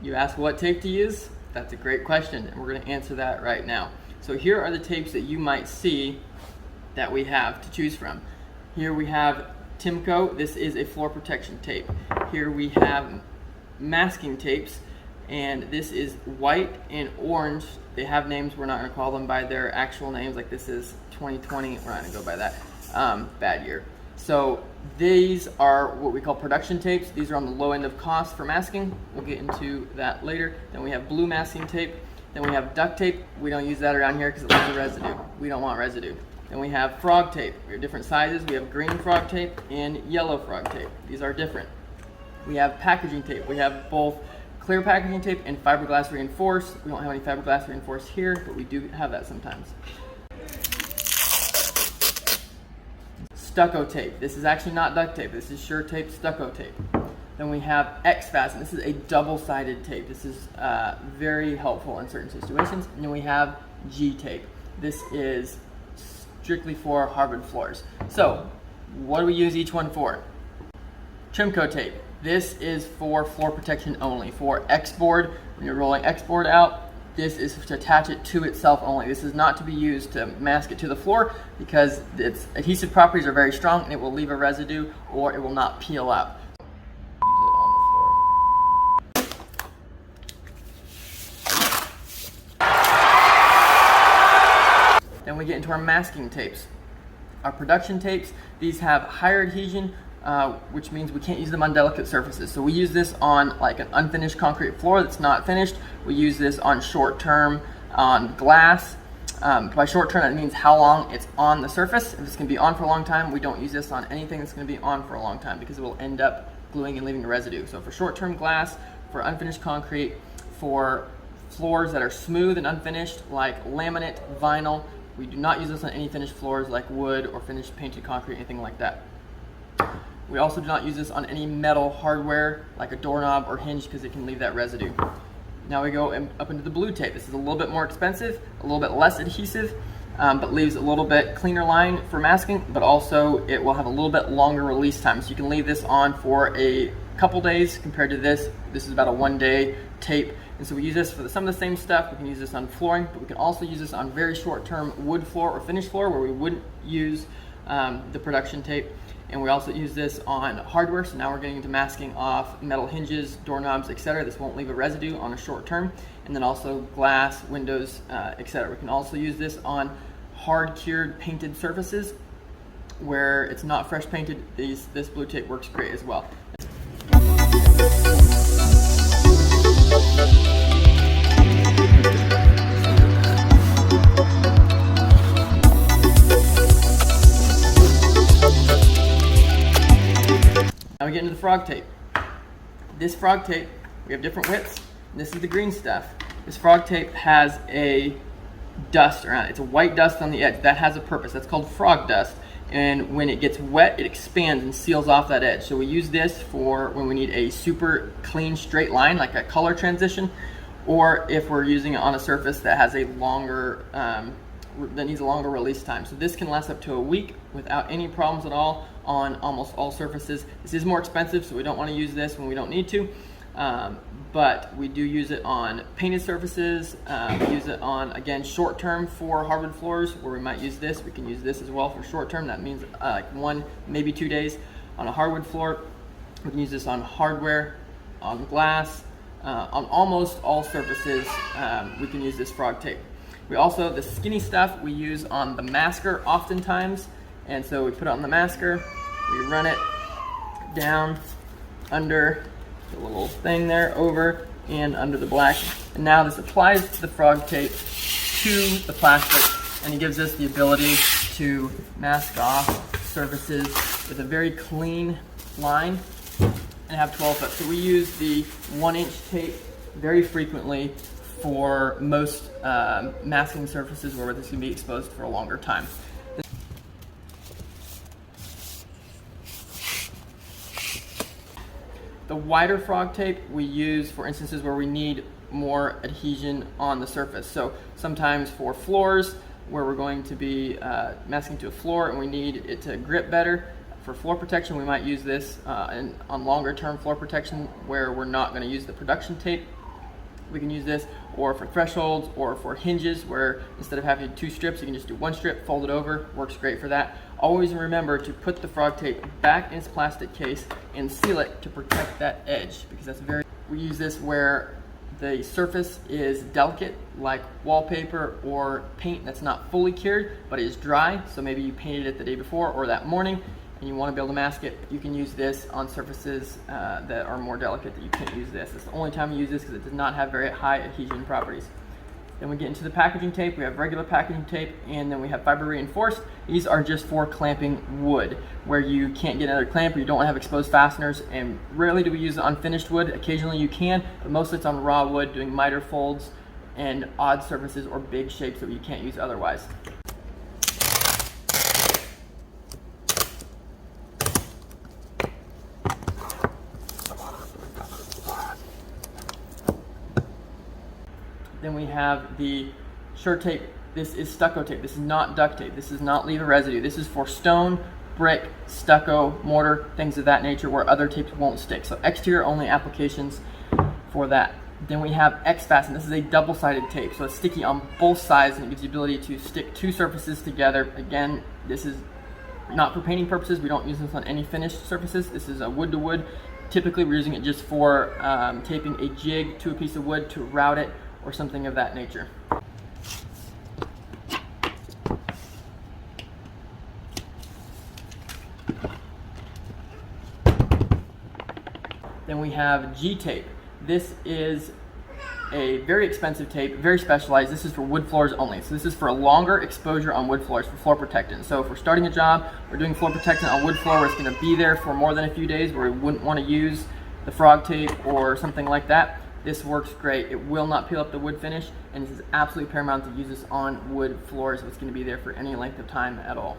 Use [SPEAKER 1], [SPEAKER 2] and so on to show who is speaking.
[SPEAKER 1] You ask what tape to use? That's a great question, and we're going to answer that right now. So here are the tapes that you might see that we have to choose from. Here we have Trimco. This is a floor protection tape. Here we have masking tapes, and this is white and orange. They have names. We're not going to call them by their actual names. Like this is 2020. We're not going to go by that. Bad year. So these are what we call production tapes. These are on the low end of cost for masking. We'll get into that later. Then we have blue masking tape. Then we have duct tape. We don't use that around here because it leaves a residue. We don't want residue. Then we have frog tape. We have different sizes. We have green frog tape and yellow frog tape. These are different. We have packaging tape. We have both clear packaging tape and fiberglass reinforced. We don't have any fiberglass reinforced here, but we do have that sometimes. Stucco tape. This is actually not duct tape. This is sure tape stucco tape. Then we have X-Fasten. This is a double-sided tape. This is very helpful in certain situations. And then we have Gtape. This is strictly for hardwood floors. So what do we use each one for? Trimco tape. This is for floor protection only. For X-board, when you're rolling X-board out, this is to attach it to itself only. This is not to be used to mask it to the floor because its adhesive properties are very strong and it will leave a residue or it will not peel out. Then we get into our masking tapes. Our production tapes, these have higher adhesion, which means we can't use them on delicate surfaces. So we use this on like an unfinished concrete floor that's not finished. We use this on short term on glass. By short term, that means how long it's on the surface. If it's going to be on for a long time, we don't use this on anything that's going to be on for a long time because it will end up gluing and leaving a residue. So for short term glass, for unfinished concrete, for floors that are smooth and unfinished like laminate, vinyl, we do not use this on any finished floors like wood or finished painted concrete, anything like that. We also do not use this on any metal hardware like a doorknob or hinge because it can leave that residue. Now we go up into the blue tape. This is a little bit more expensive, a little bit less adhesive, but leaves a little bit cleaner line for masking, but also it will have a little bit longer release time. So you can leave this on for a couple days compared to this. This is about a 1-day tape. And so we use this for some of the same stuff. We can use this on flooring, but we can also use this on very short-term wood floor or finished floor where we wouldn't use the production tape. And we also use this on hardware. So now we're getting into masking off metal hinges, doorknobs, etc. This won't leave a residue on a short term. And then also glass, windows, etc. We can also use this on hard cured painted surfaces where it's not fresh painted. This blue tape works great as well. Now we get into the frog tape. This frog tape, we have different widths. And this is the green stuff. This frog tape has a dust around it. It's a white dust on the edge. That has a purpose. That's called frog dust. And when it gets wet, it expands and seals off that edge. So we use this for when we need a super clean straight line, like a color transition, or if we're using it on a surface that has a longer, that needs a longer release time. So this can last up to a week without any problems at all on almost all surfaces. This is more expensive, so we don't want to use this when we don't need to. But we do use it on painted surfaces. We use it on, again, short term for hardwood floors where we might use this. We can use this as well for short term. That means like 1, maybe 2 days on a hardwood floor. We can use this on hardware, on glass, on almost all surfaces. We can use this frog tape. We also, the skinny stuff we use on the masker oftentimes. And so we put it on the masker, we run it down under the little thing there, over and under the black. And now this applies the frog tape to the plastic, and it gives us the ability to mask off surfaces with a very clean line and have 12 foot. So we use the 1-inch tape very frequently for most masking surfaces where this can be exposed for a longer time. The wider frog tape we use for instances where we need more adhesion on the surface. So sometimes for floors where we're going to be masking to a floor and we need it to grip better. For floor protection, we might use this and on longer term floor protection where we're not going to use the production tape we can use this, or for thresholds, or for hinges, where instead of having 2 strips, you can just do 1 strip, fold it over, works great for that. Always remember to put the frog tape back in its plastic case and seal it to protect that edge, because that's we use this where the surface is delicate, like wallpaper or paint that's not fully cured, but it is dry. So maybe you painted it the day before or that morning, and you want to be able to mask it. You can use this on surfaces that are more delicate that you can't use this. It's the only time you use this because it does not have very high adhesion properties. Then we get into the packaging tape. We have regular packaging tape, and then we have fiber reinforced. These are just for clamping wood, where you can't get another clamp or you don't want to have exposed fasteners, and rarely do we use it on finished wood. Occasionally you can, but mostly it's on raw wood, doing miter folds and odd surfaces or big shapes that you can't use otherwise. Then we have the shirt tape. This is stucco tape. This is not duct tape. This does not leave a residue. This is for stone, brick, stucco, mortar, things of that nature where other tapes won't stick. So exterior only applications for that. Then we have X-Fasten. This is a double-sided tape, so it's sticky on both sides and it gives you the ability to stick 2 surfaces together. Again, this is not for painting purposes. We don't use this on any finished surfaces. This is a wood to wood. Typically we're using it just for taping a jig to a piece of wood to route it or something of that nature. Then we have Gtape. This is a very expensive tape, very specialized. This is for wood floors only. So this is for a longer exposure on wood floors, for floor protectant. So if we're starting a job, we're doing floor protectant on wood floor where it's going to be there for more than a few days, where we wouldn't want to use the frog tape or something like that. This works great. It will not peel up the wood finish, and this is absolutely paramount to use this on wood floors if it's going to be there for any length of time at all.